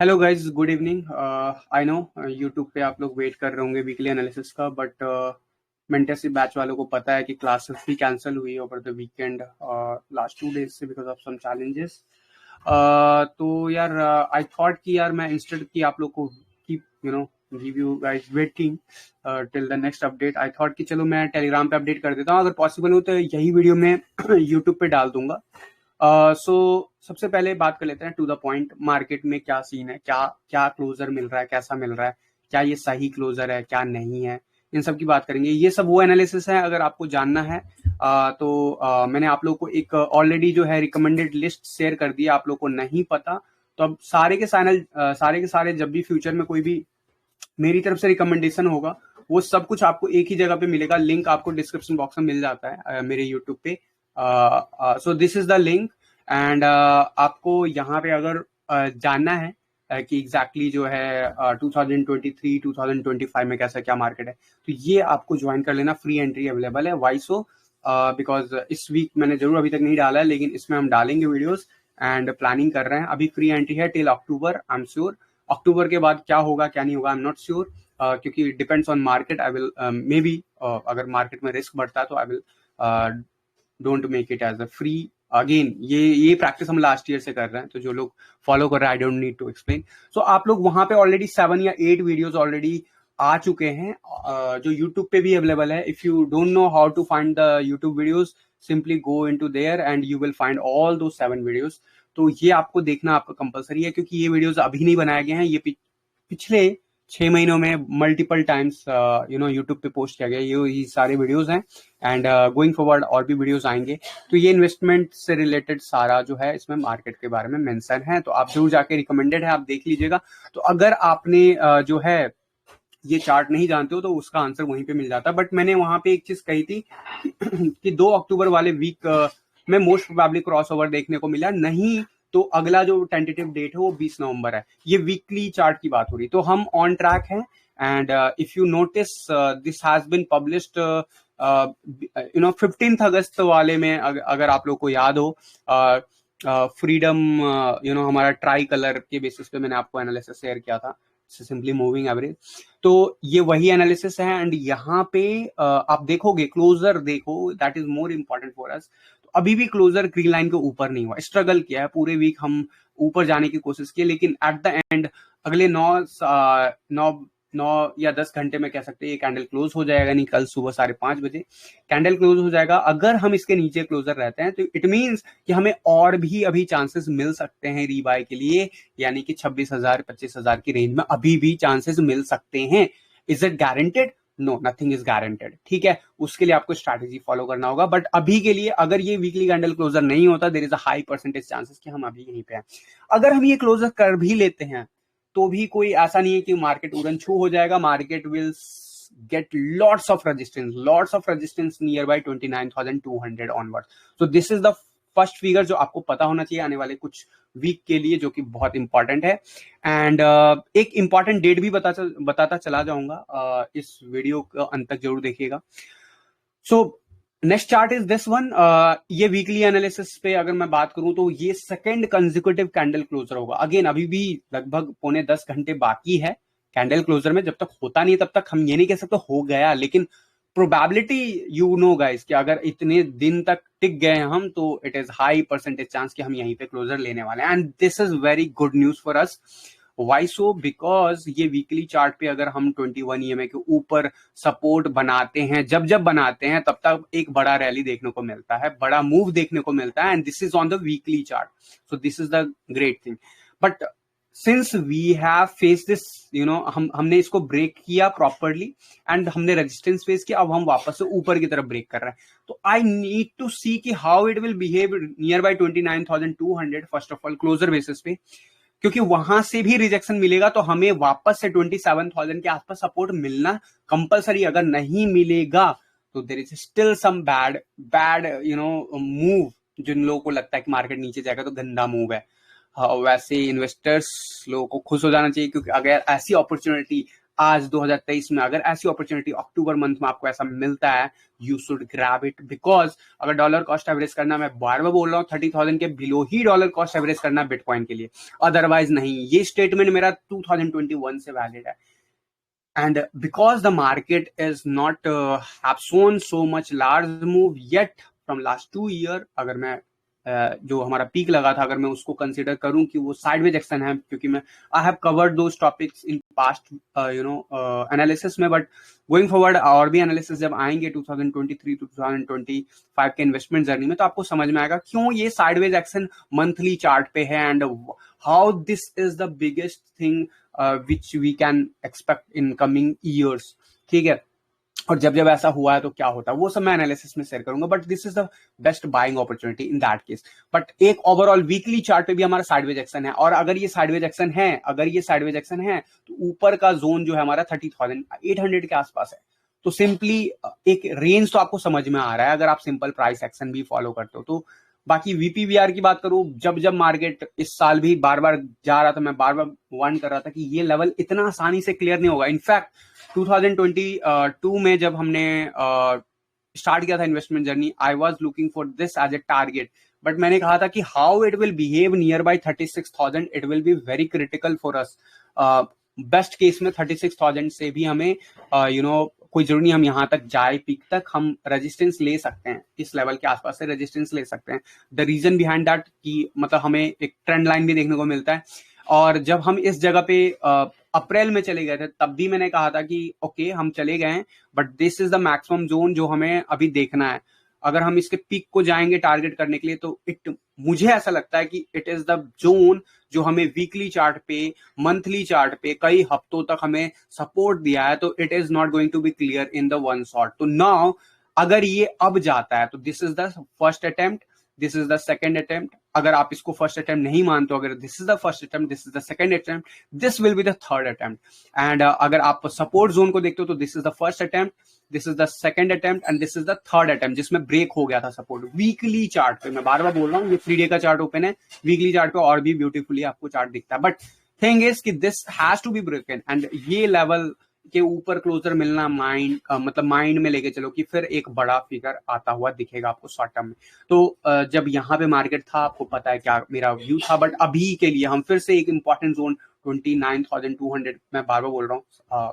Hello guys, good evening. I know YouTube पे आप लोग वेट कर रहे होंगे वीकली एनालिसिस का, बट मेंटरशिप बैच वालों को पता है कि क्लासेस भी कैंसिल हुई over the weekend last 2 days से बिकॉज ऑफ सम चैलेंजेस। तो यार आई थॉट कि यार मैं इंस्टेड कि आप लोग को keep give you guys waiting till the next update. I thought कि चलो मैं टेलीग्राम पे अपडेट कर देता हूँ, अगर पॉसिबल हो तो यही वीडियो मैं यूट्यूब पे डाल दूंगा। सो सबसे पहले बात कर लेते हैं टू द पॉइंट, मार्केट में क्या सीन है, क्या क्या क्लोजर मिल रहा है, कैसा मिल रहा है, क्या ये सही क्लोजर है, क्या नहीं है, इन सब की बात करेंगे। ये सब वो एनालिसिस है, अगर आपको जानना है तो मैंने आप लोग को एक ऑलरेडी जो है रिकमेंडेड लिस्ट शेयर कर दी। आप लोग को नहीं पता तो अब सारे के सारे जब भी फ्यूचर में कोई भी मेरी तरफ से रिकमेंडेशन होगा, वो सब कुछ आपको एक ही जगह पे मिलेगा। लिंक आपको डिस्क्रिप्शन बॉक्स में मिल जाता है मेरे यूट्यूब पे। सो this is the link and आपको यहाँ पे अगर जानना है कि एग्जैक्टली जो है 2023 2025 में कैसा क्या मार्केट है, तो ये आपको ज्वाइन कर लेना। फ्री एंट्री अवेलेबल है। Why so? बिकॉज इस वीक मैंने जरूर अभी तक नहीं डाला है, लेकिन इसमें हम डालेंगे वीडियोस एंड प्लानिंग कर रहे हैं। अभी फ्री एंट्री है till October. I am sure October के बाद क्या होगा क्या नहीं होगा, आई एम नॉट श्योर, क्योंकि depends on market. I will may be अगर मार्केट में रिस्क बढ़ता है तो I will don't make it as a free. Again ये प्रैक्टिस हम लास्ट ईयर से कर रहे हैं, तो जो लोग फॉलो कर रहे हैं I don't need to explain. So आप लोग वहां पे ऑलरेडी 7 या 8 वीडियोस ऑलरेडी आ चुके हैं जो यूट्यूब पे भी अवेलेबल है। If you don't know how to find the YouTube videos, simply go into there and you will find all those 7 videos. तो ये आपको देखना आपका कंपलसरी है, क्योंकि ये वीडियोस अभी नहीं बनाए गए हैं, ये पिछले 6 महीनों में मल्टीपल टाइम्स यूट्यूब पे पोस्ट किया गया। ये सारे वीडियोस हैं एंड गोइंग फॉरवर्ड और भी वीडियोस आएंगे। तो ये इन्वेस्टमेंट से रिलेटेड सारा जो है इसमें मार्केट के बारे में मेंशन है, तो आप जरूर जाके, रिकमेंडेड है, आप देख लीजिएगा। तो अगर आपने जो है ये चार्ट नहीं जानते हो तो उसका आंसर वहीं पे मिल जाता है। बट मैंने वहां पे एक चीज कही थी कि 2 अक्टूबर वाले वीक में मोस्ट प्रोबेबली क्रॉस ओवर देखने को मिला नहीं, तो अगला जो टेंटेटिव डेट है वो 20 नवंबर है। ये वीकली चार्ट की बात हो रही, तो हम ऑन ट्रैक हैं। And if you notice this has been published 15 August वाले में, अगर आप लोग को याद हो, फ्रीडम हमारा ट्राई कलर के बेसिस पे मैंने आपको एनालिसिस शेयर किया था, सिंपली मूविंग एवरेज। तो ये वही एनालिसिस है एंड यहाँ पे आप देखोगे, क्लोजर देखो, that is more important for us. तो अभी भी क्लोजर ग्रीन लाइन के ऊपर नहीं हुआ, स्ट्रगल किया है पूरे वीक, हम ऊपर जाने की कोशिश की, लेकिन एट द एंड अगले 9 या 10 घंटे में कह सकते हैं ये कैंडल क्लोज हो जाएगा, नहीं कल सुबह 5:30 बजे कैंडल क्लोज हो जाएगा। अगर हम इसके नीचे क्लोजर रहते हैं तो इट मीन्स कि हमें और भी अभी चांसेस मिल सकते हैं रीबाय के लिए, यानी कि 26,000 25,000 की रेंज में अभी भी चांसेस मिल सकते हैं। Is it guaranteed? No, nothing is guaranteed. ठीक है, उसके लिए आपको स्ट्रैटेजी फॉलो करना होगा। बट अभी के लिए अगर ये वीकली कैंडल क्लोजर नहीं होता, there is a high percentage chances कि हम अभी यहीं पे हैं। अगर हम ये क्लोजर कर भी लेते हैं तो भी कोई ऐसा नहीं है कि मार्केट उड़न छू हो जाएगा। Market will get lots of resistance nearby 29,200 onwards. So this is the first figure जो आपको पता होना चाहिए आने वाले कुछ वीक के लिए, जो कि बहुत इंपॉर्टेंट है। एंड एक इंपॉर्टेंट डेट भी बताता चला जाऊंगा, इस वीडियो का अंत तक जरूर देखिएगा। So next chart is this one. ये वीकली एनालिसिस पे अगर मैं बात करूं तो ये सेकंड कंसेक्यूटिव कैंडल क्लोजर होगा। अगेन अभी भी लगभग 9:45 घंटे बाकी है कैंडल क्लोजर में। जब तक होता नहीं तब तक हम ये नहीं कह सकते हो गया, लेकिन प्रोबेबिलिटी यू नो गाइस कि अगर इतने दिन तक टिक गए हम तो it is high percentage chance कि हम यहीं पे क्लोजर लेने वाले हैं। And this is very good news for us. Why so? Because ये वीकली चार्ट पे अगर हम 21 EMA के ऊपर सपोर्ट बनाते हैं, जब बनाते हैं तब तक एक बड़ा रैली देखने को मिलता है, बड़ा मूव देखने को मिलता है, and this is on the weekly chart. So this is the great thing. But since we have face this, हमने इसको ब्रेक किया प्रॉपरली एंड हमने रेजिस्टेंस फेस किया, अब हम वापस से ऊपर की तरफ ब्रेक कर रहे हैं। तो आई नीड टू सी कि how it will behave near by 29,200 first of all closure basis पे, क्योंकि वहां से भी रिजेक्शन मिलेगा तो हमें वापस से 27,000 के आसपास सपोर्ट मिलना कंपलसरी। अगर नहीं मिलेगा तो there is still some bad move. जिन लोगों को लगता है कि मार्केट नीचे जाएगा तो गंदा मूव है, वैसे इन्वेस्टर्स लोगों को खुश हो जाना चाहिए, क्योंकि अगर ऐसी अपॉर्चुनिटी आज 2023 में अगर ऐसी अपॉर्चुनिटी अक्टूबर मंथ में आपको ऐसा मिलता है, you should grab it, because अगर डॉलर कॉस्ट एवरेज करना, मैं बार बार बोल रहा हूँ 30,000 के बिलो ही डॉलर कॉस्ट एवरेज करना बिटकॉइन के लिए, अदरवाइज नहीं। ये स्टेटमेंट मेरा 2021 से वैलिड है। And because the market is not have shown so much large move yet from last 2 year, अगर मैं जो हमारा पीक लगा था अगर मैं उसको कंसिडर करूं कि वो साइडवेज एक्शन है, क्योंकि मैं I have covered those topics in past analysis में, बट गोइंग फॉरवर्ड और भी एनालिसिस जब आएंगे 2023 टू 2025 के इन्वेस्टमेंट जर्नी में, तो आपको समझ में आएगा क्यों ये साइडवेज एक्शन मंथली चार्ट पे है and how this is the biggest thing which we can expect in coming years। ठीक है, और जब जब ऐसा हुआ है तो क्या होता है वो सब मैं एनालिसिस में शेयर करूंगा, but this is the best buying opportunity in that case. But एक ओवरऑल वीकली चार्ट पे भी हमारा साइडवेज एक्शन है, और अगर ये साइडवेज एक्शन है तो ऊपर का जोन जो है हमारा 30,800 के आसपास है। तो सिंपली एक रेंज तो आपको समझ में आ रहा है अगर आप सिंपल प्राइस एक्शन भी फॉलो करते हो तो। बाकी वीपीवीआर की बात करूं, जब जब मार्केट इस साल भी बार बार जा रहा था, मैं बार बार वार्न कर रहा था कि ये लेवल इतना आसानी से क्लियर नहीं होगा। इनफैक्ट 2022 में जब हमने स्टार्ट किया था investment journey, I was looking for this as a target, but मैंने कहा था कि how it will behave near by 36,000, it will be very critical for us. Best case में 36,000 से भी हमें कोई जरूरी नहीं हम यहाँ तक जाए पीक तक, हम रेजिस्टेंस ले सकते हैं, इस लेवल के आसपास से रेजिस्टेंस ले सकते हैं। द रीजन बिहाइंड दैट कि मतलब हमें एक ट्रेंड लाइन भी देखने को मिलता है। और जब हम इस जगह पे अप्रैल में चले गए थे तब भी मैंने कहा था कि ओके हम चले गए हैं, but this is the maximum zone जो हमें अभी देखना है। अगर हम इसके पीक को जाएंगे टारगेट करने के लिए तो मुझे ऐसा लगता है कि इट इज द जोन जो हमें वीकली चार्ट पे, मंथली चार्ट पे कई हफ्तों तक हमें सपोर्ट दिया है, तो it is not going to be clear in the one shot. तो नाउ अगर ये अब जाता है तो this is the first attempt, this is the second attempt. अगर आप इसको फर्स्ट अटेम्प्ट नहीं मानते हो, अगर this is the first attempt, this is the second attempt, this will be the third attempt. And अगर आप सपोर्ट जोन को देखते हो तो this is the first attempt, this is the second attempt and this is the third attempt, जिसमें break हो गया था सपोर्ट वीकली चार्ट पे। मैं बार बार बोल रहा हूँ, ये फ्री डे का चार्ट ओपन है, वीकली चार्ट पे और भी ब्यूटीफुली आपको चार्ट दिखता है। बट थिंग इज कि this has to be broken and ये लेवल के ऊपर क्लोजर मिलना मतलब माइंड में लेके चलो कि फिर एक बड़ा फिगर आता हुआ दिखेगा आपको शॉर्ट टर्म में। तो जब यहाँ पे मार्केट था, आपको पता है क्या मेरा व्यू था, बट अभी के लिए हम फिर से एक इंपॉर्टेंट जोन 29,200, मैं बार बार बोल रहा हूँ,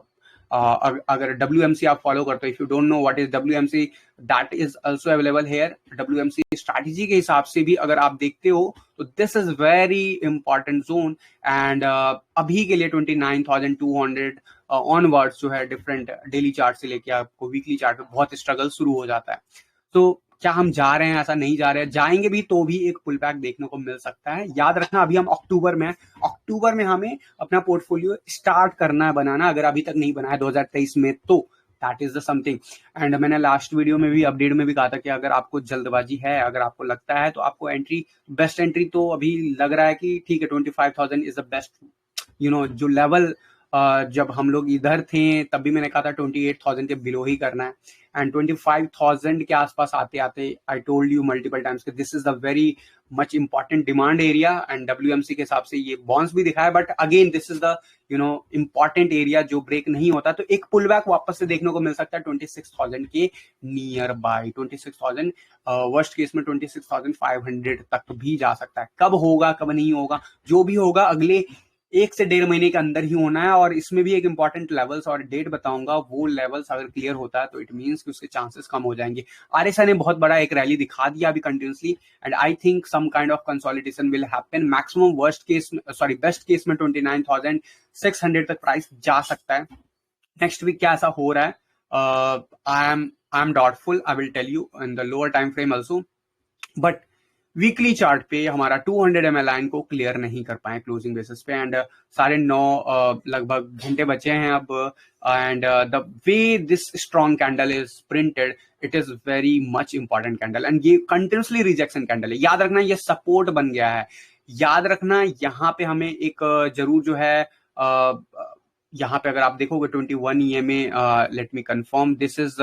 अगर WMC आप फॉलो करते हो, if you don't know what is WMC, that is also available here. WMC strategy के हिसाब से भी अगर आप देखते हो तो this is very important zone and अभी के लिए 29,200 ऑनवर्ड्स जो है डिफरेंट डेली चार्ट से लेके आपको वीकली चार्ट पे बहुत स्ट्रगल शुरू हो जाता है। तो क्या हम जा रहे हैं? ऐसा नहीं जा रहे हैं, जाएंगे भी तो भी एक पुल बैक देखने को मिल सकता है। याद रखना अभी हम अक्टूबर में हमें अपना पोर्टफोलियो स्टार्ट करना है बनाना, अगर अभी तक नहीं बनाया 2023 में तो that is the something. And मैंने लास्ट वीडियो में भी अपडेट में भी कहा था कि अगर आपको जल्दबाजी है, अगर आपको लगता है तो आपको बेस्ट एंट्री तो अभी लग रहा है कि ठीक है 25,000 इज द बेस्ट जो लेवल। जब हम लोग इधर थे तब भी मैंने कहा था 28,000 के बिलो ही करना है एंड 25,000 के आसपास आते आते I told you multiple times कि this is the very much important demand area and WMC के हिसाब से ये बॉन्स भी दिखाया, but again this is the important area जो ब्रेक नहीं होता। तो एक पुल बैक वापस से देखने को मिल सकता है 26,000 के नियर बाय, 26,000 वर्स्ट केस में 26,500 तक भी जा सकता है। कब होगा कब नहीं होगा, जो भी होगा अगले 1 से 1.5 महीने के अंदर ही होना है। और इसमें भी एक इंपॉर्टेंट लेवल्स और डेट बताऊंगा, वो लेवल्स अगर क्लियर होता है तो इट मींस कि उसके चांसेस कम हो जाएंगे। RSI ने बहुत बड़ा एक रैली दिखा दिया अभी continuously and I think some kind of consolidation will happen. Maximum best case में 29,600 तक प्राइस जा सकता है। नेक्स्ट वीक क्या ऐसा हो रहा है, I am doubtful, I will tell you in the lower time frame also. But weekly chart पे हमारा 200 ml लाइन को क्लियर नहीं कर पाए क्लोजिंग बेसिस पे एंड 9:30 लगभग घंटे बचे हैं अब and the way this strong candle is printed, it is very much important candle and ये कंटिन्यूसली रिजेक्शन कैंडल है। याद रखना ये सपोर्ट बन गया है, याद रखना यहाँ पे हमें एक जरूर जो है यहाँ पे अगर आप देखोगे 21 EMA, let me confirm, this is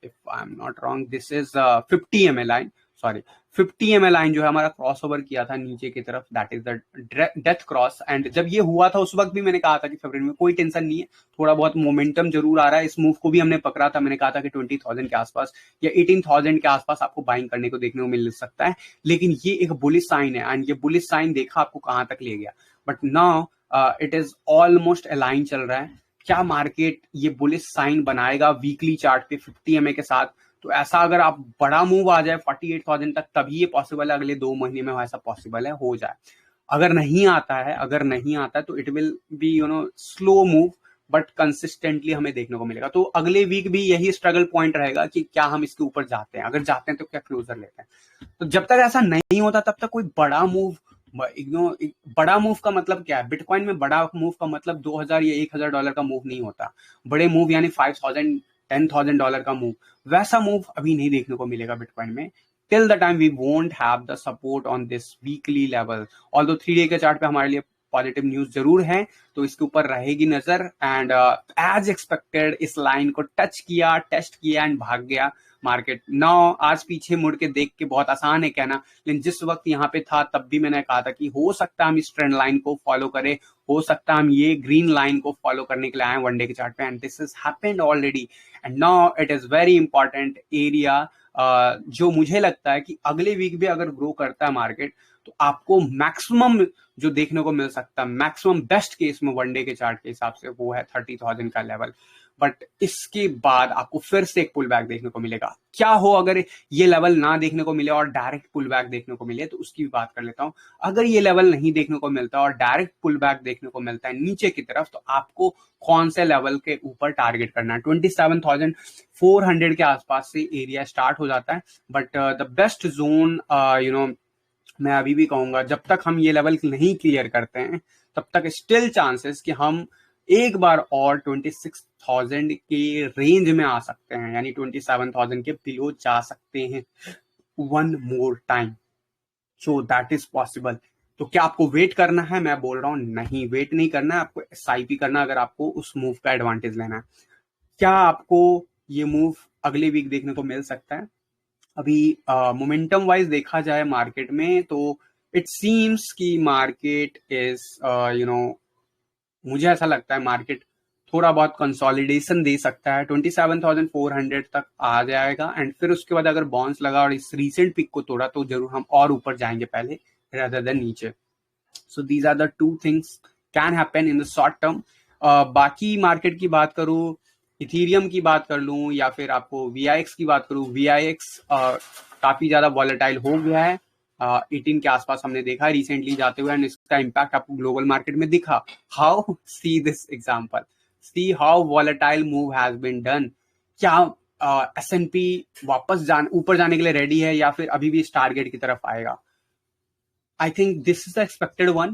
if I'm not wrong, this is 50 MA line. Sorry 50 ml line जो है हमारा क्रॉस ओवर किया था नीचे की तरफ, that is the death cross. And जब ये हुआ था उस वक्त भी मैंने कहा था कि फरवरी में कोई टेंशन नहीं है, थोड़ा बहुत मोमेंटम जरूर आ रहा है। इस मूव को भी हमने पकड़ा था, मैंने कहा था कि 20,000 के आसपास या 18,000 के आसपास आपको बाइंग करने को देखने को मिल सकता है। लेकिन ये एक बुलिश साइन है, एंड ये बुलिश साइन देखा आपको कहां तक ले गया, but now it is almost align चल रहा है। क्या मार्केट ये बुलिश साइन बनाएगा वीकली चार्ट पे 50 MA के साथ? तो ऐसा अगर आप बड़ा मूव आ जाए 48,000 तक, तभी ये पॉसिबल है, अगले 2 महीने में ऐसा पॉसिबल है हो जाए। अगर नहीं आता है तो it will be slow move, but consistently हमें देखने को मिलेगा। तो अगले वीक भी यही स्ट्रगल पॉइंट रहेगा कि क्या हम इसके ऊपर जाते हैं, अगर जाते हैं तो क्या क्लोजर लेते हैं। तो जब तक ऐसा नहीं होता तब तक कोई बड़ा मूव, बड़ा मूव का मतलब क्या है? बिटकॉइन में बड़ा मूव का मतलब 2,000 या $1,000 का मूव नहीं होता। बड़े मूव यानी 5,000 $10,000 का मूव, वैसा मूव अभी नहीं देखने को मिलेगा बिटकॉइन में, till the time we won't have the support on this weekly level. Although 3 day के चार्ट पे हमारे लिए पॉजिटिव न्यूज जरूर है, तो इसके ऊपर रहेगी नजर। एंड एज एक्सपेक्टेड इस लाइन को टच किया, टेस्ट किया एंड भाग गया मार्केट। नाउ आज पीछे मुड़ के देख के बहुत आसान है कहना, लेकिन जिस वक्त यहाँ पे था तब भी मैंने कहा था कि हो सकता है हम इस ट्रेंड लाइन को फॉलो करें, हो सकता है हम ये ग्रीन लाइन को फॉलो करने के लिए आए वनडे के चार्ट पे, and this is happened already. And now it is very important area, जो मुझे लगता है कि अगले वीक भी अगर ग्रो करता है मार्केट तो आपको मैक्सिमम जो देखने को मिल सकता है, मैक्सिमम बेस्ट केस में वनडे के चार्ट के हिसाब से, वो है 30,000 का लेवल। बट इसके बाद आपको फिर से एक पुल बैक देखने को मिलेगा। क्या हो अगर ये लेवल ना देखने को मिले और डायरेक्ट पुल बैक देखने को मिले, तो उसकी भी बात कर लेता हूं। अगर ये लेवल नहीं देखने को मिलता और डायरेक्ट पुल बैक देखने को मिलता है नीचे की तरफ, तो आपको कौन से लेवल के ऊपर टारगेट करना है? 27,400 के आसपास से एरिया स्टार्ट हो जाता है, बट द बेस्ट जोन मैं अभी भी कहूंगा, जब तक हम ये लेवल नहीं क्लियर करते हैं तब तक स्टिल चांसेस कि हम एक बार और 26,000 के रेंज में आ सकते हैं, यानी 27,000 के बिलो जा सकते हैं one more time. So that is possible. तो क्या आपको वेट करना है? मैं बोल रहा हूं नहीं, वेट नहीं करना है, आपको SIP करना है अगर आपको उस मूव का एडवांटेज लेना है। क्या आपको ये मूव अगले वीक देखने को मिल सकता है? अभी मोमेंटम वाइज देखा जाए मार्केट में, तो इट सीम्स कि मार्केट इज मुझे ऐसा लगता है मार्केट थोड़ा बहुत कंसोलिडेशन दे सकता है, 27,400 तक आ जाएगा। एंड फिर उसके बाद अगर बाउंस लगा और इस रीसेंट पिक को तोड़ा तो जरूर हम और ऊपर जाएंगे पहले rather than नीचे। So these are the two things can happen in the short term. बाकी मार्केट की बात करूं, इथीरियम की बात कर लूं या फिर आपको VIX की बात करूं, VIX काफी ज्यादा वॉलेटाइल हो गया है। 18 के आसपास हमने देखा रिसेंटली जाते हुए, एंड इसका इम्पैक्ट आपको ग्लोबल मार्केट में दिखा। How? See this example, see how volatile move has been done. क्या S&P वापस ऊपर जाने के लिए रेडी है या फिर अभी भी इस टारगेट की तरफ आएगा? I think this is the expected one.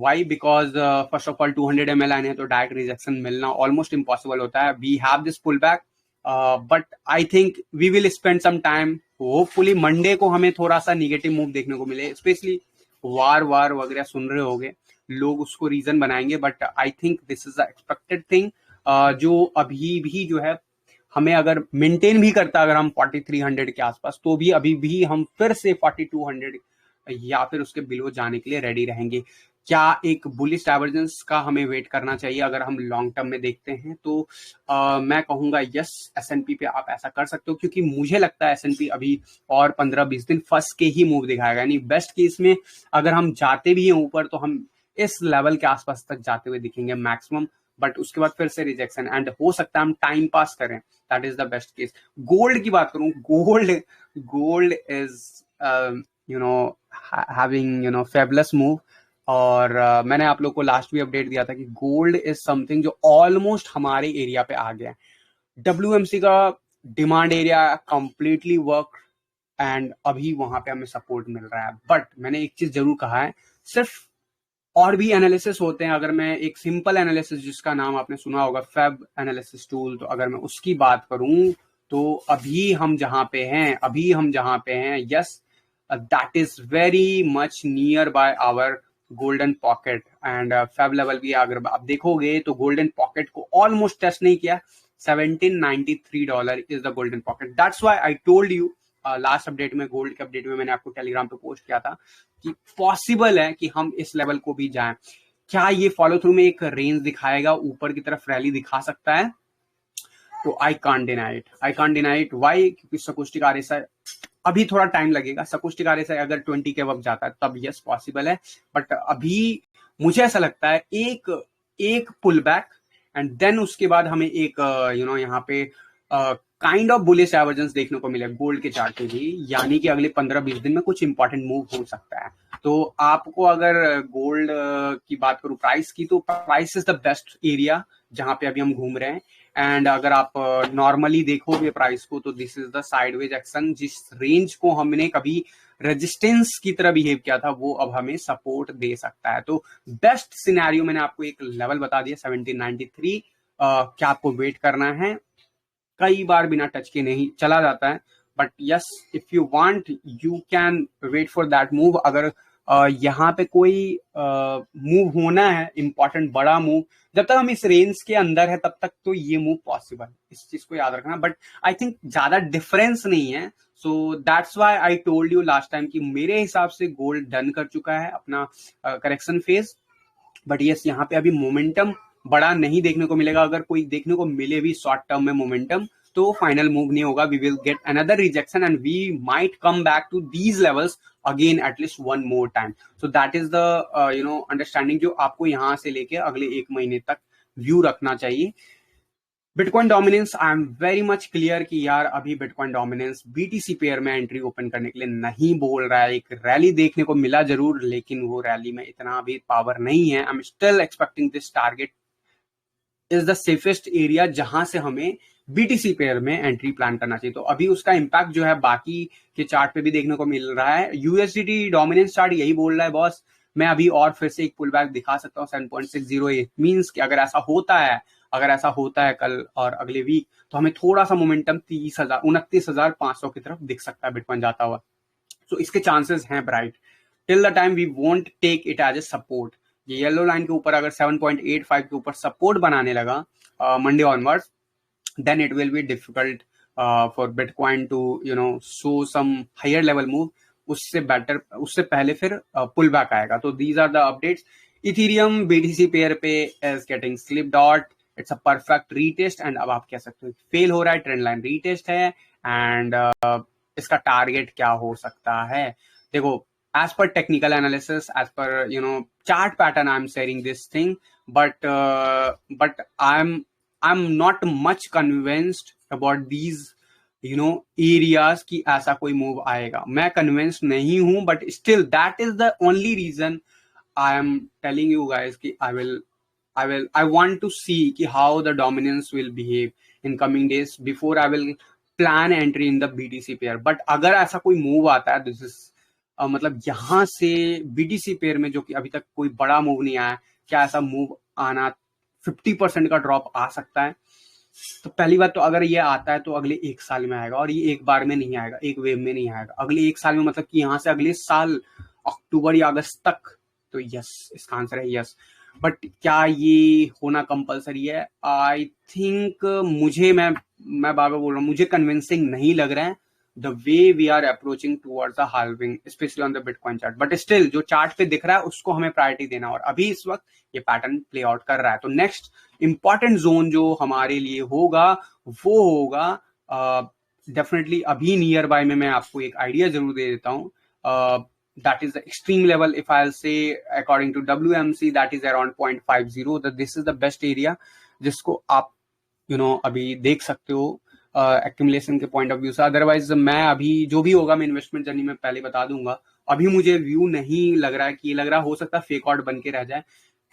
Why? Because first of all 200 ml line है तो डायरेक्ट रिजेक्शन मिलना ऑलमोस्ट इम्पॉसिबल होता है। We have this pullback, but I think we will spend some time. Hopefully Monday को हमें थोड़ा सा negative move देखने को मिले, स्पेशली वार वगैरह सुन रहे होंगे लोग, उसको रीजन बनाएंगे, but I think this is the expected thing. जो अभी भी जो है हमें अगर मेंटेन भी करता, अगर हम 4300 के आसपास, तो भी अभी भी हम फिर से 4200 या फिर उसके बिलो जाने के लिए रेडी रहेंगे। क्या एक बुलिश डाइवर्जेंस का हमें वेट करना चाहिए अगर हम लॉन्ग टर्म में देखते हैं? तो मैं कहूंगा यस, S&P पे आप ऐसा कर सकते हो, क्योंकि मुझे लगता है S&P अभी और 15-20 दिन फंस के ही मूव दिखाएगा। यानी बेस्ट केस में अगर हम जाते भी हैं ऊपर तो हम इस लेवल के आसपास तक जाते हुए दिखेंगे मैक्सिमम, बट उसके बाद फिर से रिजेक्शन, एंड हो सकता है हम टाइम पास करें। That is the best case. Gold की बात करूं, gold is having fabulous move, और मैंने आप लोग को लास्ट भी अपडेट दिया था कि गोल्ड इज समथिंग जो ऑलमोस्ट हमारे एरिया पे आ गया है। WMC का demand area completely work, and अभी वहां पे हमें सपोर्ट मिल रहा है। बट मैंने एक चीज जरूर कहा है, सिर्फ और भी एनालिसिस होते हैं। अगर मैं एक सिंपल एनालिसिस जिसका नाम आपने सुना होगा, फेब एनालिसिस टूल, तो अगर मैं उसकी बात करूं तो अभी हम जहां पे हैं, yes, that is very much near by our golden pocket, and fab level भी अगर आप देखोगे तो golden pocket को almost टेस्ट नहीं किया। $1793 is the golden pocket. That's why I told you last update में, गोल्ड के अपडेट में मैंने आपको टेलीग्राम पे पोस्ट किया था कि पॉसिबल है कि हम इस लेवल को भी जाएं। क्या ये फॉलो थ्रू में एक रेंज दिखाएगा, ऊपर की तरफ रैली दिखा सकता है? तो I can't deny it. Why? क्योंकि सकुस्टिक आरएसआई अभी थोड़ा टाइम लगेगा। सकुस्टिक आरएसआई अगर 20 के वक्त जाता है तब यस पॉसिबल है, बट अभी मुझे ऐसा लगता है एक पुल बैक एंड देन उसके बाद हमें एक यहाँ पे काइंड ऑफ बुलिश डाइवर्जेंस देखने को मिलेगा गोल्ड के चार्ट पे भी, यानी कि अगले 15-20 दिन में कुछ इंपॉर्टेंट मूव हो सकता है। तो आपको अगर गोल्ड की बात करूं प्राइस की, तो price is the best area जहां पे अभी हम घूम रहे हैं। एंड अगर आप नॉर्मली देखोगे प्राइस को, तो this is the sideways action. जिस रेंज को हमने कभी रेजिस्टेंस की तरह बिहेव किया था, वो अब हमें सपोर्ट दे सकता है। तो बेस्ट सिनेरियो मैंने आपको एक लेवल बता दिया 1793। क्या आपको वेट करना है? कई बार बिना टच के नहीं चला जाता है, but yes if you want you can wait for that move. अगर यहाँ पे कोई मूव होना है, इंपॉर्टेंट बड़ा मूव, जब तक हम इस रेंज के अंदर है तब तक तो ये मूव पॉसिबल, इस चीज को याद रखना। बट आई थिंक ज्यादा डिफरेंस नहीं है, so that's why I told you last time कि मेरे हिसाब से गोल्ड डन कर चुका है अपना करेक्शन फेज। बट यस यहाँ पे अभी मोमेंटम बड़ा नहीं देखने को मिलेगा। अगर कोई देखने को मिले भी शॉर्ट टर्म में मोमेंटम, तो फाइनल मूव नहीं होगा। We will get another rejection and we might come back to these levels again at least one more time. So that is the understanding जो आपको यहां से लेके अगले 1 महीने तक व्यू रखना चाहिए। Bitcoin dominance, I am very much clear कि यार अभी बिटकॉइन डोमिनेंस बीटीसी पेयर में एंट्री ओपन करने के लिए नहीं बोल रहा है। एक रैली देखने को मिला जरूर, लेकिन वो रैली में इतना अभी पावर नहीं है। I am still expecting this target is the safest area जहां से हमें बीटीसी पेयर में एंट्री प्लान करना चाहिए। तो अभी उसका इंपैक्ट जो है बाकी के चार्ट पे भी देखने को मिल रहा है। यूएसडीटी डोमिनेंस चार्ट यही बोल रहा है, बॉस मैं अभी और फिर से एक पुल बैक दिखा सकता हूँ 7.608। मींस कि अगर ऐसा होता है कल और अगले वीक, तो हमें थोड़ा सा मोमेंटम 29,500 की तरफ दिख सकता है बिटकॉइन जाता हुआ। तो इसके चांसेस हैं bright. Till the time we won't take it as a support. ये येलो लाइन के ऊपर अगर 7.85 के ऊपर सपोर्ट बनाने लगा Monday onwards, then it will be difficult for Bitcoin to show some higher level move. उससे पहले फिर पुल बैक आएगा। तो these are the updates. Ethereum BTC pair पे is getting slipped out. It's a perfect retest and अब आप कह सकते हो फेल हो रहा है, ट्रेंड लाइन रीटेस्ट है। एंड इसका टारगेट क्या हो सकता है? देखो, as per technical analysis, as per chart pattern, I'm sharing this thing, but I'm not much convinced about these areas कि ऐसा कोई मूव आएगा। मैं convinced नहीं हूं, but still that is the only reason I am telling you guys कि I want to see कि how the dominance will behave in coming days before I will plan entry in the BTC pair. But अगर ऐसा कोई move आता है, this is मतलब यहां से BTC पेयर में जो कि अभी तक कोई बड़ा मूव नहीं आया, क्या ऐसा मूव आना 50% का ड्रॉप आ सकता है? तो पहली बात तो अगर ये आता है तो अगले 1 साल में आएगा, और ये एक बार में नहीं आएगा, एक वेव में नहीं आएगा। अगले 1 साल में मतलब कि यहाँ से अगले साल अक्टूबर या अगस्त तक। तो यस, इसका आंसर है यस। बट क्या ये होना कंपलसरी है? आई थिंक मैं बार बार बोल रहा हूँ, मुझे कन्विंसिंग नहीं लग रहा है the way we are approaching towards the halving, especially on the Bitcoin chart. But still जो चार्ट पे दिख रहा है उसको हमें प्रायोरिटी देना, और अभी इस वक्त ये पैटर्न प्ले आउट कर रहा है। तो नेक्स्ट इंपॉर्टेंट जोन जो हमारे लिए होगा वो होगा डेफिनेटली अभी नियर बाय में। मैं आपको एक आइडिया जरूर दे देता हूँ। that is the extreme level. If I'll say according to WMC, that is around 0.50. that this is the best area जिसको आप अभी देख सकते हो एक्यूमुलेशन के पॉइंट ऑफ व्यू से। अदरवाइज मैं अभी जो भी होगा मैं इन्वेस्टमेंट जर्नी में पहले बता दूंगा। अभी मुझे व्यू नहीं लग रहा है कि ये लग रहा हो सकता है फेक आउट बन के रह जाए,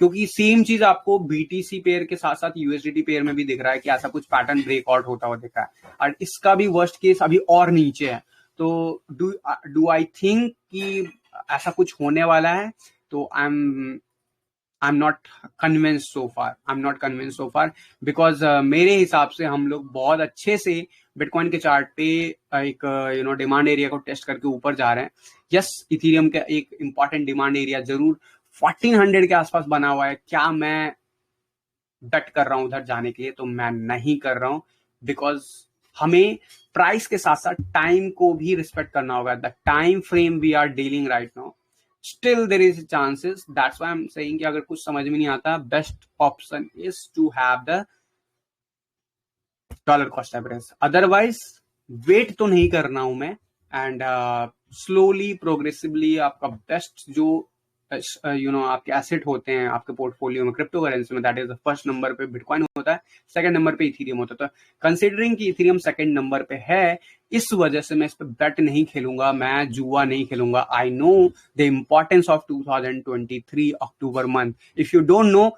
क्योंकि सेम चीज आपको बीटीसी पेयर के साथ साथ यूएसडीटी पेयर में भी दिख रहा है कि ऐसा कुछ पैटर्न ब्रेकआउट होता हुआ दिख रहा है, और इसका भी वर्स्ट केस अभी और नीचे है। तो डू आई थिंक कि ऐसा कुछ होने वाला है? तो I'm not convinced so far because मेरे हिसाब से हम लोग बहुत अच्छे से बिटकॉइन के चार्ट पे एक डिमांड एरिया को टेस्ट करके ऊपर जा रहे हैं। यस, इथेरियम का एक इंपॉर्टेंट डिमांड एरिया जरूर 1400 के आसपास बना हुआ है। क्या मैं बेट कर रहा हूं उधर जाने के लिए? तो मैं नहीं कर रहा हूं, बिकॉज हमें प्राइस के साथ साथ टाइम को भी रिस्पेक्ट करना होगा. The time frame we are dealing right now, still there is chances. That's why I am saying कि अगर कुछ समझ में नहीं आता, best option is to have the dollar cost average. Otherwise wait तो नहीं करना हूं मैं, एंड स्लोली प्रोग्रेसिवली आपका बेस्ट जो आपके एसेट होते हैं आपके पोर्टफोलियो में क्रिप्टो करेंसी में, that is the first number पे बिटकॉइन होता है, सेकंड नंबर पे इथेरियम होता है. तो कंसिडरिंग कि इथेरियम सेकंड नंबर पे है, इस वजह से मैं इस पे बेट नहीं खेलूंगा, मैं जुआ नहीं खेलूंगा. I know the importance of 2023 October month. If you don't no,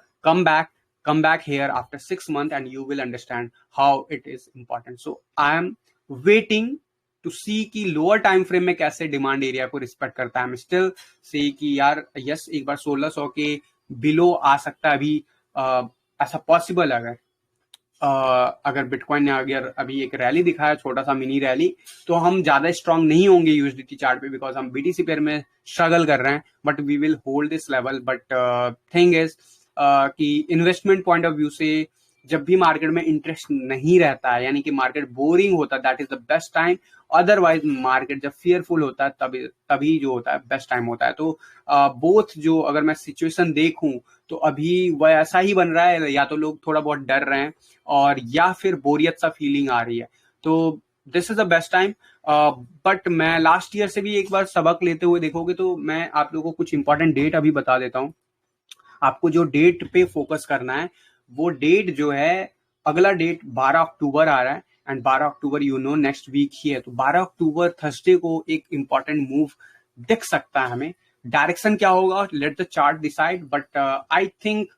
come back here after 6 months and you will understand how it is important. So I am waiting to see कि लोअर टाइम फ्रेम में कैसे demand area को respect करता है. I'm still see कि यार yes एक बार 1600 के बिलो आ सकता है अभी, ऐसा पॉसिबल अगर बिटकॉइन ने अगर अभी एक रैली दिखाया, छोटा सा मिनी रैली, तो हम ज्यादा स्ट्रांग नहीं होंगे यूएसडीटी चार्ट पे, बिकॉज हम बीटीसी पेयर में स्ट्रगल कर रहे हैं, but we will hold this level. But thing is कि इन्वेस्टमेंट पॉइंट ऑफ व्यू से जब भी मार्केट में इंटरेस्ट नहीं रहता है, यानी कि मार्केट बोरिंग होता है, that is the best time. Otherwise market जब फियरफुल होता है तभी जो होता है बेस्ट टाइम होता है. तो बोथ जो अगर मैं सिचुएशन देखूं तो अभी वह ऐसा ही बन रहा है, या तो लोग थोड़ा बहुत डर रहे हैं और या फिर बोरियत सा फीलिंग आ रही है. तो this is the best time. But मैं लास्ट ईयर से भी एक बार सबक लेते हुए देखोगे तो मैं आप लोगों को कुछ इंपॉर्टेंट डेट अभी बता देता हूँ. आपको जो डेट पे फोकस करना है, वो डेट जो है, अगला डेट 12 अक्टूबर आ रहा है, एंड 12 अक्टूबर नेक्स्ट वीक ही है. तो 12 अक्टूबर थर्सडे को एक इंपॉर्टेंट मूव दिख सकता है हमें. डायरेक्शन क्या होगा, let the chart decide, but I think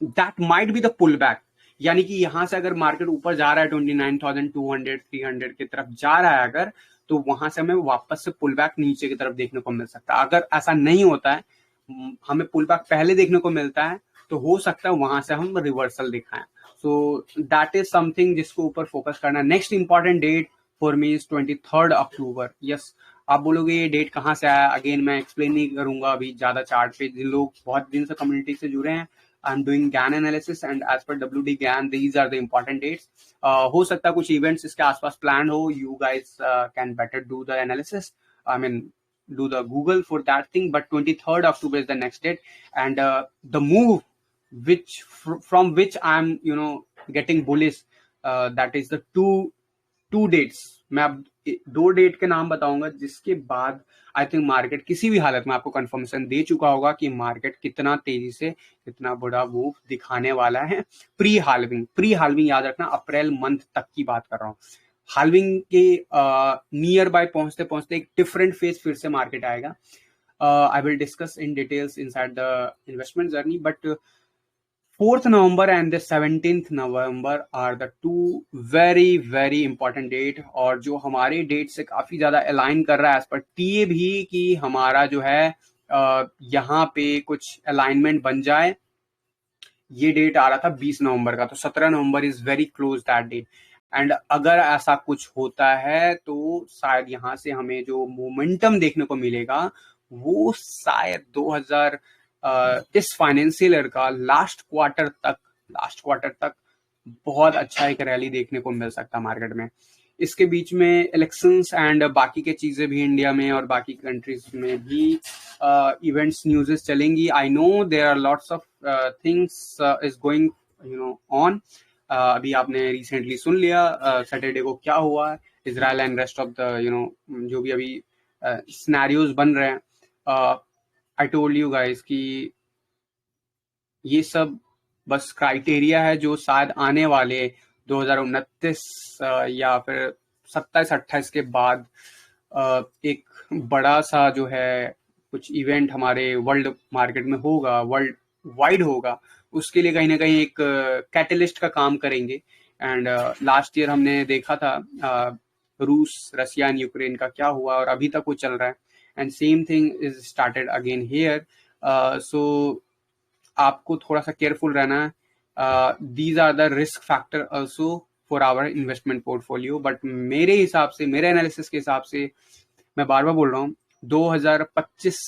that might be the pull back. यानी कि यहां से अगर मार्केट ऊपर जा रहा है 29,200 300 की तरफ जा रहा है अगर, तो वहां से हमें वापस से पुल बैक नीचे की तरफ देखने को मिल सकता है. अगर ऐसा नहीं होता है, हमें पुल बैक पहले देखने को मिलता है, तो हो सकता है वहां से हम रिवर्सल दिखाएं. सो दैट इज समथिंग जिसको ऊपर फोकस करना है. Next important date for me is 23 October. Yes, आप बोलोगे ये डेट कहाँ से आया, अगेन मैं एक्सप्लेन नहीं करूंगा अभी ज्यादा चार्ट पे. जिन लोग बहुत दिन से कम्युनिटी से जुड़े हैं, I am doing Gann analysis, and as per WD Gann these are the important dates. हो सकता है कुछ इवेंट्स इसके आसपास प्लान हो, you guys can better do the analysis, I mean do the Google for that thing. But 23rd October is the next date, and the move which from which I'm getting bullish, that is the two dates. मैं अब दो date के नाम बताऊंगा जिसके बाद I think market किसी भी हालत में आपको कंफर्मेशन दे चुका होगा कि मार्केट कितना तेजी से कितना बड़ा मूव दिखाने वाला है. प्री हाल्विंग याद रखना, अप्रैल मंथ तक की बात कर रहा हूँ. हाल्विंग के नियर बाय पहुंचते पहुंचते एक डिफरेंट फेज फिर से मार्केट आएगा. I will discuss in details inside the investment journey. But 4th November and the 17th November are the two very very important date, और जो हमारे डेट से काफी ज्यादा अलाइन कर रहा है एज पर टीए भी, कि हमारा जो है यहाँ पे कुछ अलाइनमेंट बन जाए. ये डेट आ रहा था 20 नवंबर का, तो 17 November is very close that date. And अगर ऐसा कुछ होता है तो शायद यहाँ से हमें जो मोमेंटम देखने को मिलेगा वो शायद 2000 इस फाइनेंशियल ईयर का लास्ट क्वार्टर तक बहुत अच्छा एक रैली देखने को मिल सकता है मार्केट में. इसके बीच में इलेक्शंस एंड बाकी के चीजें भी इंडिया में और बाकी कंट्रीज में भी इवेंट्स न्यूज़ेस चलेंगी. I know there are lots of things is going on. अभी आपने रिसेंटली सुन लिया सैटरडे को क्या हुआ, Israel and rest of the जो भी अभी सिनेरियोज बन रहे हैं. आई टोल्ड यू गाइस कि ये सब बस क्राइटेरिया है जो शायद आने वाले 2029 या फिर 27-28 के बाद एक बड़ा सा जो है कुछ इवेंट हमारे वर्ल्ड मार्केट में होगा, वर्ल्ड वाइड होगा. उसके लिए कहीं ना कहीं एक कैटलिस्ट का काम करेंगे. एंड लास्ट ईयर हमने देखा था रूस, रशिया एंड यूक्रेन का क्या हुआ, और अभी तक वो चल रहा है. And same thing is started again here. So आपको थोड़ा सा केयरफुल रहना है. These are the risk factor also for our investment portfolio. But मेरे हिसाब से, मेरे एनालिसिस के हिसाब से, मैं बार बार बोल रहा हूँ, 2025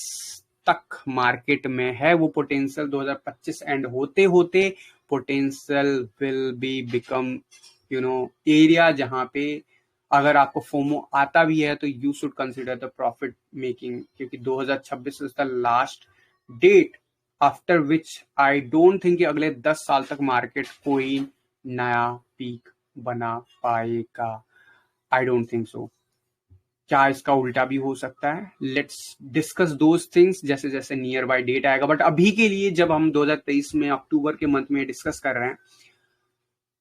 तक मार्केट में है वो पोटेंशियल. 2025 एंड होते होते potential will be become area जहां पे अगर आपको फोमो आता भी है तो you should consider the profit making, क्योंकि 2026 is the last date after which I don't think कि अगले 10 साल तक मार्केट कोई नया पीक बना पाएगा। आई डोंट थिंक सो। क्या इसका उल्टा भी हो सकता है? लेट्स डिस्कस दोज थिंग्स जैसे जैसे नियर बाय डेट आएगा। बट अभी के लिए जब हम 2023 में अक्टूबर के मंथ में डिस्कस कर रहे हैं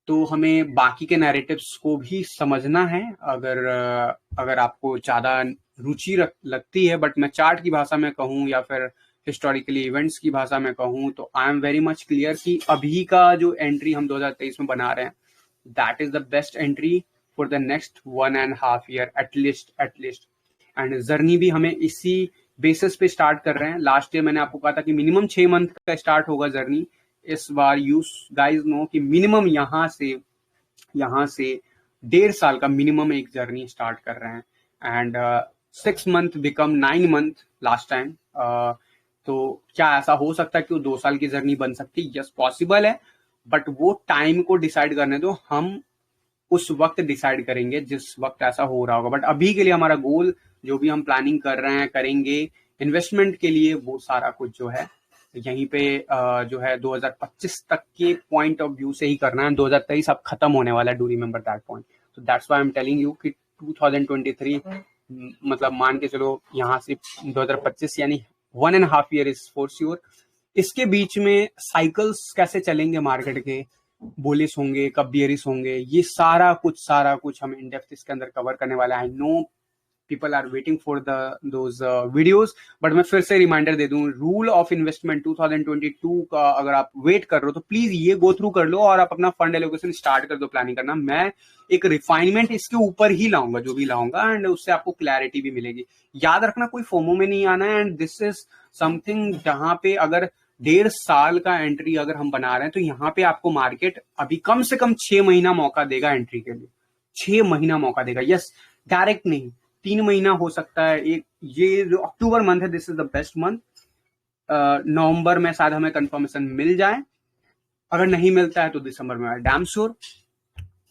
तो हमें बाकी के नैरेटिव्स को भी समझना है, अगर आपको ज्यादा रुचि लगती है। बट मैं चार्ट की भाषा में कहूँ या फिर हिस्टोरिकली इवेंट्स की भाषा में कहूँ तो I am very much clear कि अभी का जो एंट्री हम 2023 में बना रहे हैं that is the best entry for the next 1.5 year at least. And journey भी हमें इसी बेसिस पे स्टार्ट कर रहे हैं। लास्ट ईयर मैंने आपको कहा था कि मिनिमम 6 मंथ का स्टार्ट होगा जर्नी। इस बार यू गाइज नो कि मिनिमम यहाँ से 1.5 साल का मिनिमम एक जर्नी स्टार्ट कर रहे हैं। And 6 month become 9 month last time. तो क्या ऐसा हो सकता है कि वो 2 साल की जर्नी बन सकती है? यस पॉसिबल है, बट वो टाइम को डिसाइड करने दो। हम उस वक्त डिसाइड करेंगे जिस वक्त ऐसा हो रहा होगा। बट अभी के लिए हमारा गोल, जो भी हम प्लानिंग कर रहे हैं करेंगे इन्वेस्टमेंट के लिए, वो सारा कुछ जो है यहीं पे जो है 2025 तक के पॉइंट ऑफ व्यू से ही करना है। 2023 अब खत्म होने वाला है, do remember that point. So that's why I am telling you कि 2023 मतलब मान के चलो यहाँ से 2025 यानी 1.5 year इज फॉर श्योर। इसके बीच में साइकिल्स कैसे चलेंगे मार्केट के, बुलिश होंगे कब बियरिश होंगे, ये सारा कुछ हम इन डेप्थ इसके अंदर कवर करने वाले हैं। I know people are waiting for those videos, but मैं फिर से रिमाइंडर दे दूं, रूल ऑफ इन्वेस्टमेंट 2022 का अगर आप वेट कर रहे हो तो प्लीज ये गो थ्रू कर लो और आप अपना फंड एलोकेशन स्टार्ट कर दो प्लानिंग करना। मैं एक रिफाइनमेंट इसके ऊपर ही लाऊंगा जो भी लाऊंगा, एंड उससे आपको क्लैरिटी भी मिलेगी। याद रखना कोई फोमो में नहीं आना है। एंड दिस इज समथिंग जहां पे अगर 1.5 साल का एंट्री अगर हम बना रहे हैं तो यहाँ पे आपको मार्केट अभी कम से कम 6 महीना मौका देगा एंट्री के लिए। 6 महीना मौका देगा, यस, डायरेक्ट नहीं, 3 महीना हो सकता है। एक ये जो अक्टूबर मंथ है this is the best month. November में शायद हमें कंफर्मेशन मिल जाए, अगर नहीं मिलता है तो दिसंबर में डैम श्योर।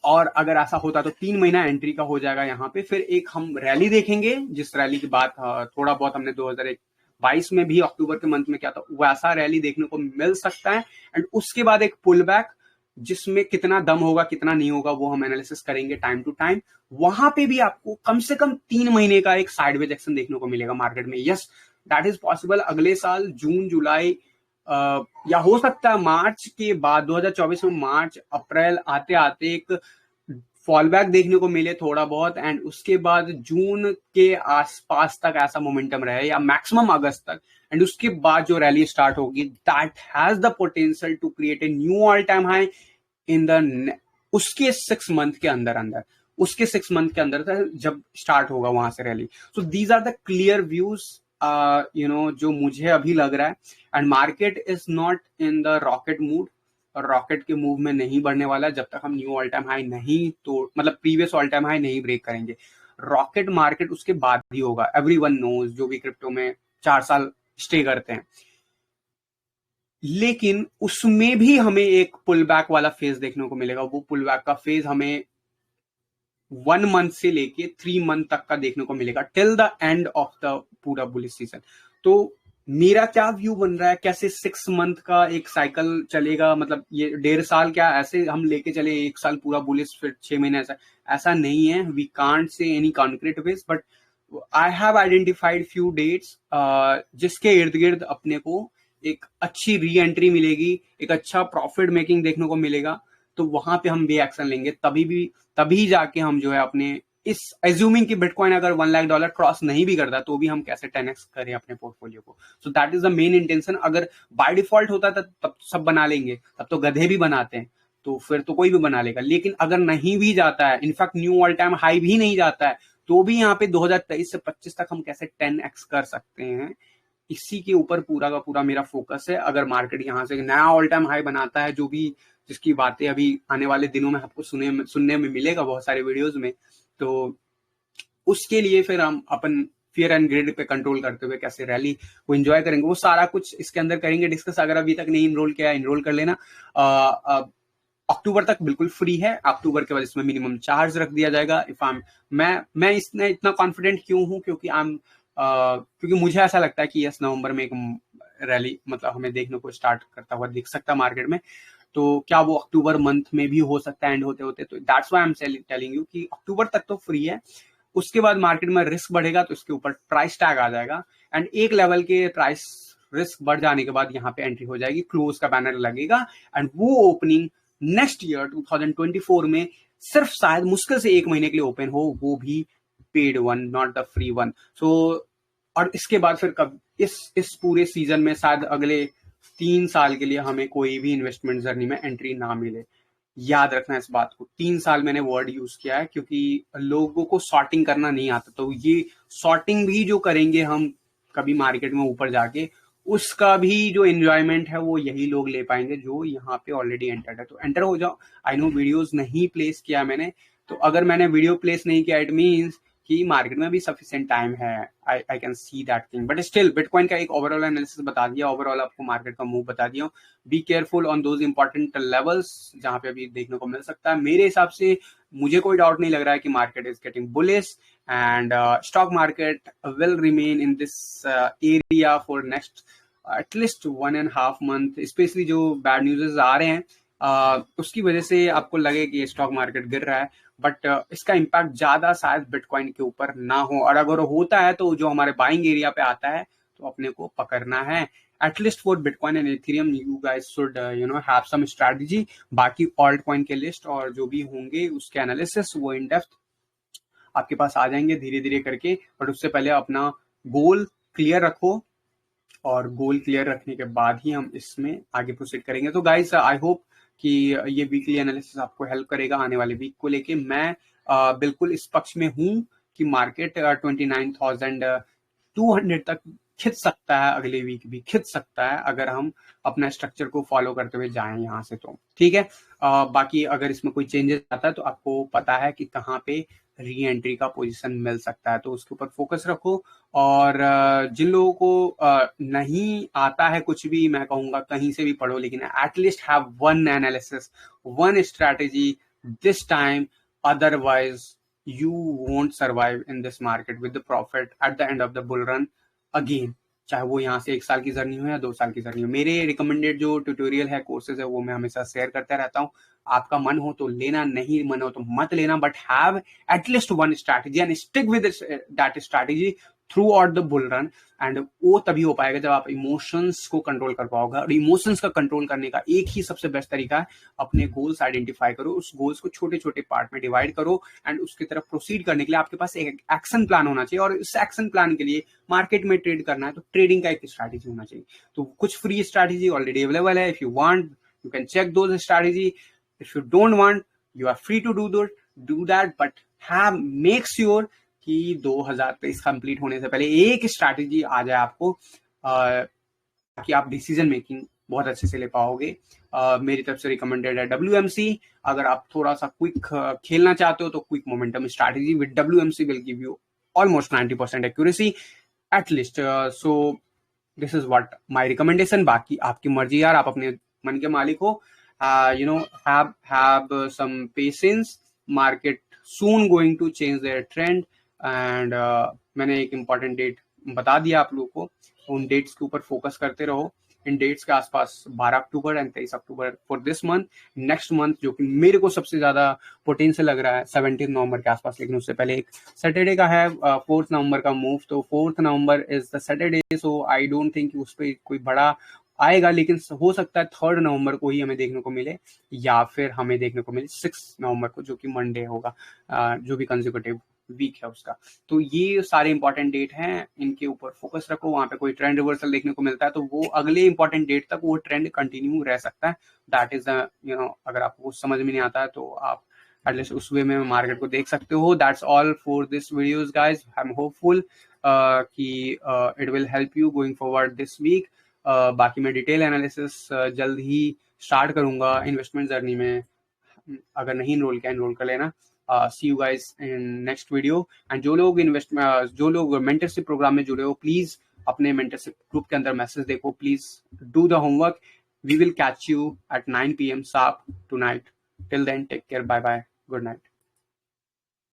और अगर ऐसा होता तो 3 महीना एंट्री का हो जाएगा यहाँ पे। फिर एक हम रैली देखेंगे, जिस रैली की बात थोड़ा बहुत हमने 2022 में भी अक्टूबर के मंथ में किया था, वैसा रैली देखने को मिल सकता है। एंड उसके बाद एक पुल बैक, जिसमें कितना दम होगा कितना नहीं होगा वो हम एनालिसिस करेंगे टाइम टू टाइम। वहां पे भी आपको कम से कम 3 महीने का एक साइडवेज एक्शन देखने को मिलेगा मार्केट में। Yes, that is possible. अगले साल जून जुलाई या हो सकता है मार्च के बाद 2024 में मार्च अप्रैल आते आते एक फॉल बैक देखने को मिले थोड़ा बहुत, एंड उसके बाद जून के आसपास तक ऐसा मोमेंटम रहे या मैक्सिमम अगस्त तक। एंड उसके बाद जो रैली स्टार्ट होगी that has the potential to create a new all time high in the उसके 6 मंथ के अंदर जब स्टार्ट होगा वहां से rally. So these are the clear views जो मुझे अभी लग रहा है। And market is not in the rocket mood, और रॉकेट के मूव में नहीं बढ़ने वाला जब तक हम न्यू ऑल टाइम हाई नहीं, तो मतलब प्रीवियस ऑल टाइम हाई नहीं ब्रेक करेंगे। रॉकेट मार्केट उसके बाद ही होगा, एवरीवन नोज, जो भी क्रिप्टो में 4 साल स्टे करते हैं। लेकिन उसमें भी हमें एक पुल बैक वाला फेज देखने को मिलेगा। वो पुल बैक का फेज हमें 1 मंथ से लेके 3 मंथ तक का देखने को मिलेगा, till the end of the पूरा बुलिश सीजन। तो मेरा क्या व्यू बन रहा है, कैसे 6 मंथ का एक साइकिल चलेगा, मतलब ये 1.5 साल क्या ऐसे हम लेके चले 1 साल पूरा बुलिश फिर 6 महीने, ऐसा नहीं है। We can't say any concrete ways, but I have identified few dates जिसके इर्द गिर्द अपने को एक अच्छी री एंट्री मिलेगी, एक अच्छा प्रॉफिट मेकिंग देखने को मिलेगा। तो वहां पे हम भी एक्शन लेंगे, तभी जाके हम जो है अपने इस एज्यूमिंग कि बिटकॉइन अगर $1 लाख क्रॉस नहीं भी करता तो भी हम कैसे 10x करें अपने पोर्टफोलियो को। सो that is the main intention. अगर बाय डिफॉल्ट होता है तब सब बना लेंगे, तब तो गधे भी बनाते हैं, तो फिर तो कोई भी बना लेगा। लेकिन अगर नहीं भी जाता है, in fact new all time high भी नहीं जाता है, तो भी यहाँ पे 2023 से 25 तक हम कैसे 10x कर सकते हैं, इसी के ऊपर पूरा का पूरा मेरा फोकस है। अगर मार्केट यहाँ से नया ऑल टाइम हाई बनाता है, जो भी जिसकी बातें अभी आने वाले दिनों में आपको सुनने में मिलेगा बहुत सारे वीडियोस में, तो उसके लिए फिर हम अपन फियर एंड ग्रिड पे कंट्रोल करते हुए कैसे रैली को एंजॉय करेंगे, वो सारा कुछ इसके अंदर करेंगे डिस्कस। अगर अभी तक नहीं इनरोल किया, इनरोल कर लेना। अक्टूबर तक बिल्कुल फ्री है। अक्टूबर के बाद इसमें मिनिमम चार्ज रख दिया जाएगा। इफ आई मैं इसमें इतना कॉन्फिडेंट क्यों हूँ, क्योंकि क्योंकि मुझे ऐसा लगता है कि यस, नवंबर में एक रैली मतलब हमें देखने को स्टार्ट करता हुआ दिख सकता है मार्केट में। तो क्या वो अक्टूबर मंथ में भी हो सकता है एंड होते होते? तो that's why I am telling you कि अक्टूबर तक तो फ्री है। उसके बाद मार्केट में रिस्क बढ़ेगा तो इसके ऊपर प्राइस टैग आ जाएगा, एंड एक लेवल के प्राइस रिस्क बढ़ जाने के बाद यहाँ पे एंट्री हो जाएगी, क्लोज का बैनर लगेगा, एंड वो ओपनिंग नेक्स्ट ईयर 2024 में सिर्फ शायद मुश्किल से 1 महीने के लिए ओपन हो, वो भी paid one, not the free one. So और इसके बाद फिर कब इस पूरे सीजन में शायद अगले 3 साल के लिए हमें कोई भी इन्वेस्टमेंट जर्नी में एंट्री ना मिले। याद रखना इस बात को। 3 साल मैंने वर्ड यूज किया है क्योंकि लोगों को सॉर्टिंग करना नहीं आता, तो ये सॉर्टिंग भी जो करेंगे हम कभी मार्केट में ऊपर जाके, उसका भी जो एंजॉयमेंट है वो यही लोग ले पाएंगे जो यहाँ पे ऑलरेडी एंटर्ड है। तो एंटर हो जाओ। आई नो वीडियोस नहीं प्लेस किया मैंने, तो अगर मैंने वीडियो प्लेस नहीं किया इट मीन्स कि मार्केट में भी सफिशिएंट टाइम है। I can see that thing, but still bitcoin का एक ओवरऑल एनालिसिस बता दिया, ओवरऑल आपको मार्केट का मूव बता दिया। Be careful on those important levels जहां पे अभी देखने को मिल सकता है। मेरे हिसाब से मुझे कोई डाउट नहीं लग रहा है कि market is getting bullish, and stock market will remain in this area for next at least 1.5 month. Specially जो बैड न्यूज़ आ रहे हैं उसकी वजह से आपको लगे कि स्टॉक मार्केट गिर रहा है, बट इसका इम्पैक्ट ज्यादा शायद बिटकॉइन के ऊपर ना हो, और अगर होता है तो जो हमारे बाइंग एरिया पे आता है तो अपने को पकड़ना है। At least for bitcoin and ethereum you guys should have some strategy. बाकी ऑल्ट कॉइन के लिस्ट और जो भी होंगे उसके एनालिसिस वो इन डेप्थ आपके पास आ जाएंगे धीरे धीरे करके, बट उससे पहले अपना गोल क्लियर रखो, और गोल क्लियर रखने के बाद ही हम इसमें आगे प्रोसीड करेंगे। तो गाइस आई होप कि ये वीकली एनालिसिस आपको हेल्प करेगा आने वाले वीक को लेके। मैं बिल्कुल इस पक्ष में हूं कि मार्केट 29,200 तक खिंच सकता है, अगले वीक भी खिंच सकता है अगर हम अपना स्ट्रक्चर को फॉलो करते हुए जाएं यहाँ से। तो ठीक है। बाकी अगर इसमें कोई चेंजेस आता है तो आपको पता है कि कहाँ पे री एंट्री का पोजीशन मिल सकता है, तो उसके ऊपर फोकस रखो। और जिन लोगों को नहीं आता है कुछ भी, मैं कहूंगा कहीं से भी पढ़ो, लेकिन at least have one analysis, one strategy this time, otherwise you won't survive in this market with the profit at the end of the bull run again, चाहे वो यहाँ से 1 साल की जर्नी हो या 2 साल की जर्नी हो। मेरे रिकमेंडेड जो ट्यूटोरियल है, कोर्सेज है, वो मैं हमेशा शेयर करता रहता हूँ। आपका मन हो तो लेना, नहीं मन हो तो मत लेना, but have at least one strategy and stick with that strategy through out the bull run. And वो तभी हो पाएगा जब आप इमोशंस को कंट्रोल कर पाओगे, और इमोशंस का कंट्रोल करने का एक ही सबसे बेस्ट तरीका है, अपने गोल्स आइडेंटिफाई करो, उस गोल्स को छोटे छोटे पार्ट में डिवाइड करो, एंड उसकी तरफ प्रोसीड करने के लिए आपके पास एक एक्शन प्लान होना चाहिए। और इस एक्शन प्लान के लिए मार्केट में ट्रेड करना है तो ट्रेडिंग का एक स्ट्रैटेजी होना चाहिए। तो कुछ फ्री स्ट्रैटेजी ऑलरेडी अवेलेबल है, if you want you can check those strategy, if you don't want you are free to do that, but have make sure कि 2023 कंप्लीट होने से पहले एक स्ट्रैटेजी आ जाए आपको, ताकि आप डिसीजन मेकिंग बहुत अच्छे से ले पाओगे। मेरी तरफ से रिकमेंडेड है WMC। अगर आप थोड़ा सा क्विक खेलना चाहते हो तो quick momentum strategy with WMC will give you almost 90% accuracy at least. So this is what my recommendation. बाकी आपकी मर्जी यार, आप अपने मन के मालिक हो। have some patience, market soon going to change their trend, and मैंने एक इम्पॉर्टेंट डेट बता दिया आप लोगों को, उन डेट्स के ऊपर फोकस करते रहो। इन डेट्स के आसपास 12 October and 23 October for this month. Next month जो कि मेरे को सबसे ज्यादा पोटेंशियल लग रहा है 17 नवंबर के आसपास, लेकिन उससे पहले एक सैटरडे का है 4 नवंबर का मूव, तो 4 November is the Saturday, so I don't think उस पर कोई बड़ा आएगा, लेकिन हो सकता है 3 नवंबर को ही हमें देखने को मिले, या फिर हमें देखने को मिले 6 नवंबर को, जो कि मंडे होगा, जो भी कंसेक्यूटिव वीक है उसका। तो ये सारे इंपॉर्टेंट डेट हैं, इनके ऊपर फोकस रखो। वहां पे कोई ट्रेंड रिवर्सल देखने को मिलता है तो वो अगले इंपॉर्टेंट डेट तक वो ट्रेंड कंटिन्यू रह सकता है। दैट इज अगर आपको समझ में नहीं आता है तो आप एटलीस्ट उस वे में मार्केट को देख सकते हो। That's all for this videos guys. I am hopeful कि it will help you going forward this week. बाकी मैं डिटेल एनालिसिस जल्द ही स्टार्ट करूंगा इन्वेस्टमेंट जर्नी में। अगर नहीं इनरोल किया, इनरोल कर लेना। See you guys in next video. And जो लोग मेंटरशिप प्रोग्राम में जुड़े हो, प्लीज अपने मेंटरशिप ग्रुप के अंदर मैसेज देखो, please do the homework. We will catch you at 9 PM sharp tonight. Till then take care, bye bye, good night.